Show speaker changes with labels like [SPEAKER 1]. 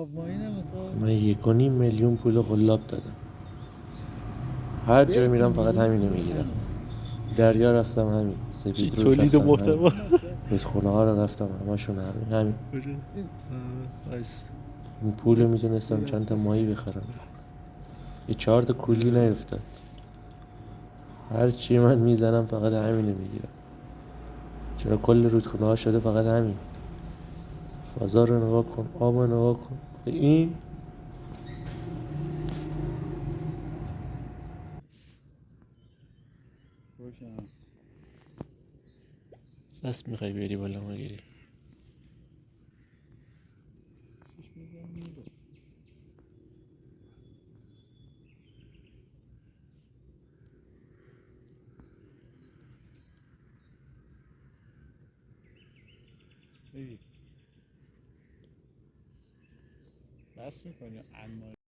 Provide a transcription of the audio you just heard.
[SPEAKER 1] آب ماهی نمیخواد.
[SPEAKER 2] من 1.5 میلیون پول قلاب دادم. هر جا
[SPEAKER 1] ول
[SPEAKER 2] میرم
[SPEAKER 1] کن
[SPEAKER 2] فقط
[SPEAKER 1] دیگه،
[SPEAKER 2] همینو
[SPEAKER 1] پول
[SPEAKER 2] میگیرم.
[SPEAKER 1] منه.
[SPEAKER 2] دریا رفتم همین، سپید رود
[SPEAKER 3] تولید
[SPEAKER 2] رفتم همین،
[SPEAKER 3] محتوا.
[SPEAKER 2] رودخونه ها رو رفتم همشون همین.
[SPEAKER 1] این
[SPEAKER 3] وایس.
[SPEAKER 2] این پول
[SPEAKER 1] یه
[SPEAKER 2] میتونستم چند تا
[SPEAKER 1] دسته
[SPEAKER 2] ماهی بخرم. یه 4 تا کولی نیفتاد. هر چی من میزنم فقط همینو میگیرم. چرا کل رودخونه ها شده فقط همین. فضا رو نگاه کن، آب رو نگاه کن. این
[SPEAKER 1] روشن.
[SPEAKER 2] دست میخوای بیاری بالا ما گیری.
[SPEAKER 1] شیش میلیون میده. بگی بس میکنی اما